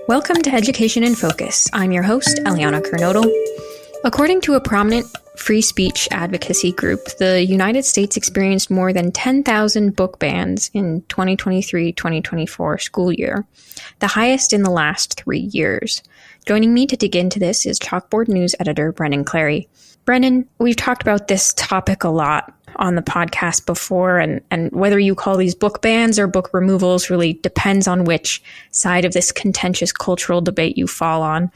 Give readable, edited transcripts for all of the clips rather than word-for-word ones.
Welcome to Education in Focus. I'm your host, Eliana Kernodle. According to a prominent free speech advocacy group, the United States experienced more than 10,000 book bans in 2023-2024 school year, the highest in the last 3 years. Joining me to dig into this is Chalkboard News editor Brennan Clary. Brennan, we've talked about this topic a lot on the podcast before, and whether you call these book bans or book removals really depends on which side of this contentious cultural debate you fall on.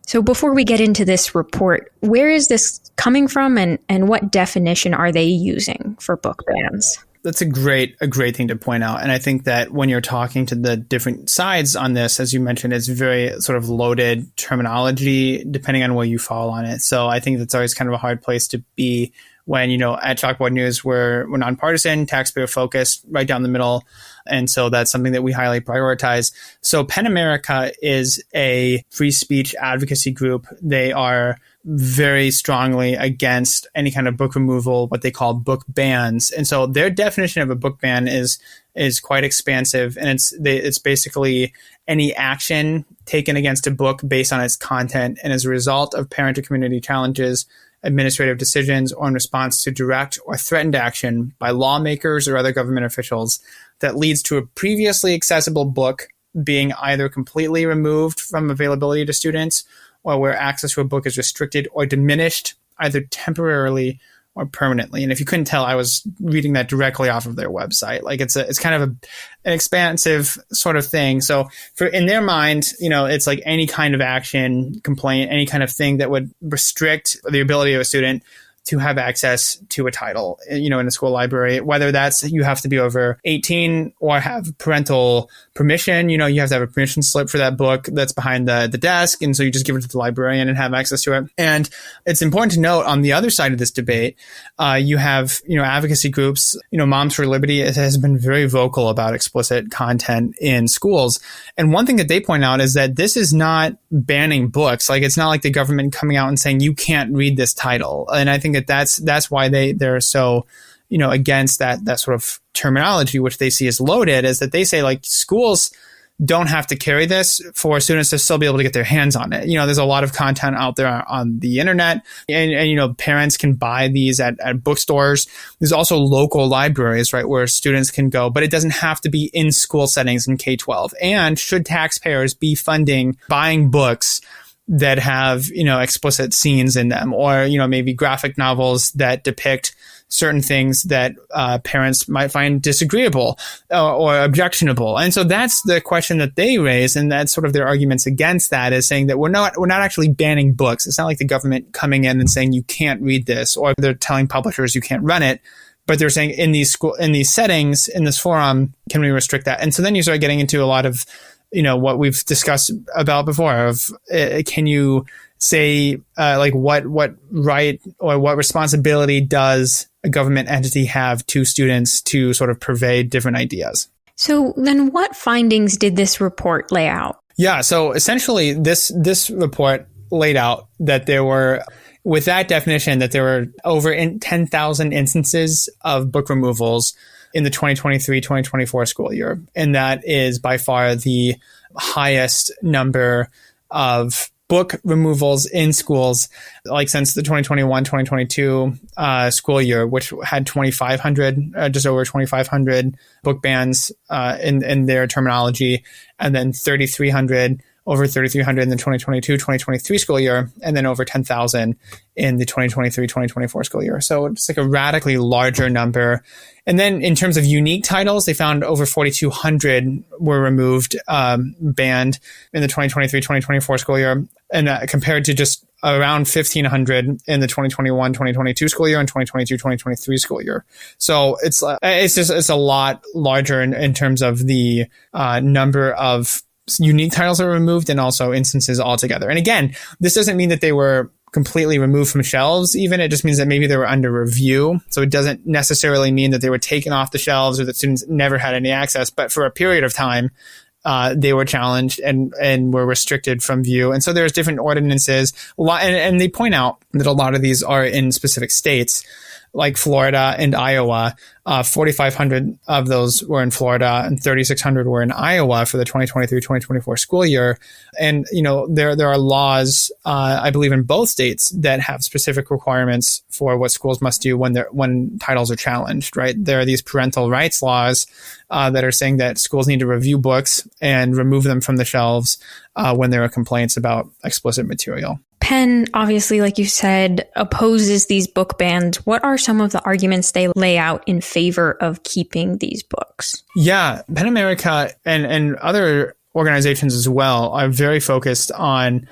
So before we get into this report, where is this coming from and what definition are they using for book bans? That's a great thing to point out. And I think that when you're talking to the different sides on this, as you mentioned, it's very sort of loaded terminology depending on where you fall on it. So I think that's always kind of a hard place to be when, at Chalkboard News, we're nonpartisan, taxpayer focused, right down the middle. And so that's something that we highly prioritize. So PEN America is a free speech advocacy group. They are very strongly against any kind of book removal, what they call book bans. And so their definition of a book ban is quite expansive. And it's basically any action taken against a book based on its content and as a result of parent or community challenges, administrative decisions, or in response to direct or threatened action by lawmakers or other government officials that leads to a previously accessible book being either completely removed from availability to students or where access to a book is restricted or diminished either temporarily or permanently. And if you couldn't tell, I was reading that directly off of their website. Like it's kind of an expansive sort of thing. So in their mind, it's like any kind of action, complaint, any kind of thing that would restrict the ability of a student to have access to a title, in a school library, whether that's you have to be over 18 or have parental permission. You have to have a permission slip for that book that's behind the desk. And so you just give it to the librarian and have access to it. And it's important to note on the other side of this debate, you have, advocacy groups, Moms for Liberty has been very vocal about explicit content in schools. And one thing that they point out is that this is not banning books. Like it's not like the government coming out and saying you can't read this title. And I think that's why they're so, against that sort of terminology, which they see as loaded, is that they say like schools don't have to carry this for students to still be able to get their hands on it. There's a lot of content out there on the internet and parents can buy these at bookstores. There's also local libraries, right, where students can go, but it doesn't have to be in school settings in K-12. And should taxpayers be funding buying books that have, explicit scenes in them or, maybe graphic novels that depict certain things that parents might find disagreeable or objectionable. And so that's the question that they raise. And that's sort of their arguments against that is saying that we're not actually banning books. It's not like the government coming in and saying you can't read this or they're telling publishers you can't run it. But they're saying in these settings, in this forum, can we restrict that? And so then you start getting into a lot of what we've discussed about before of can you say what right or what responsibility does a government entity have to students to sort of pervade different ideas? So then what findings did this report lay out? Yeah, so essentially this report laid out that there were, with that definition, that there were over 10,000 instances of book removals in the 2023-2024 school year. And that is by far the highest number of book removals in schools, like since the 2021-2022 school year, which had 2,500, just over 2,500 book bans in their terminology, and then over 3,300 in the 2022-2023 school year, and then over 10,000 in the 2023-2024 school year. So it's like a radically larger number. And then in terms of unique titles, they found over 4,200 were removed, banned in the 2023-2024 school year, and compared to just around 1,500 in the 2021-2022 school year and 2022-2023 school year. So it's a lot larger in terms of the number of unique titles that were removed and also instances altogether. And again, this doesn't mean that they were completely removed from shelves even. It just means that maybe they were under review. So it doesn't necessarily mean that they were taken off the shelves or that students never had any access. But for a period of time, they were challenged and were restricted from view. And so there's different ordinances. And they point out that a lot of these are in specific states. like Florida and Iowa. 4,500 of those were in Florida and 3,600 were in Iowa for the 2023-2024 school year. And, there are laws, I believe in both states that have specific requirements for what schools must do when titles are challenged, right? There are these parental rights laws that are saying that schools need to review books and remove them from the shelves when there are complaints about explicit material. Penn, obviously, like you said, opposes these book bans. What are some of the arguments they lay out in favor of keeping these books? Yeah, PEN America and other organizations as well are very focused on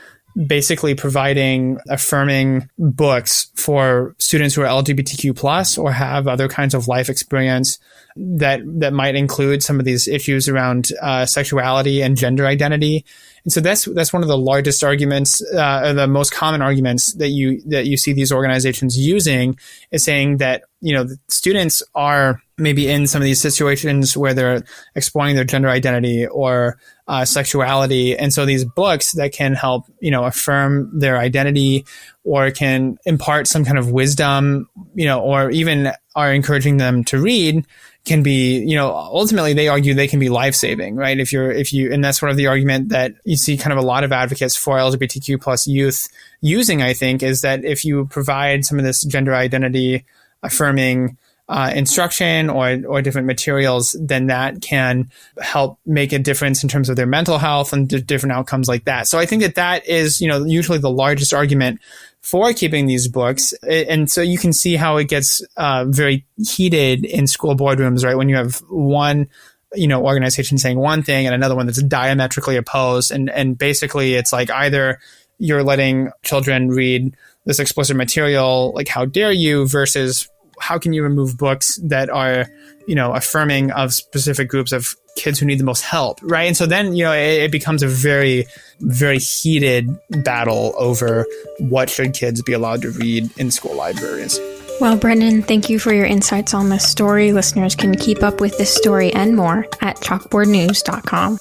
basically providing affirming books for students who are LGBTQ plus or have other kinds of life experience that might include some of these issues around sexuality and gender identity. And so that's one of the largest arguments, the most common arguments that you see these organizations using, is saying that, the students are maybe in some of these situations where they're exploring their gender identity or sexuality. And so these books that can help, affirm their identity or can impart some kind of wisdom, or even are encouraging them to read, can be, ultimately they argue they can be life-saving, right? And that's sort of the argument that you see kind of a lot of advocates for LGBTQ plus youth using, I think, is that if you provide some of this gender identity affirming instruction or different materials, then that can help make a difference in terms of their mental health and different outcomes like that. So I think that is, usually the largest argument for keeping these books. And so you can see how it gets very heated in school boardrooms, right? When you have one, organization saying one thing and another one that's diametrically opposed. And basically it's like either you're letting children read this explicit material, like how dare you, versus how can you remove books that are, affirming of specific groups of kids who need the most help, right? And so then, it becomes a very, very heated battle over what should kids be allowed to read in school libraries. Well, Brendan, thank you for your insights on this story. Listeners can keep up with this story and more at chalkboardnews.com.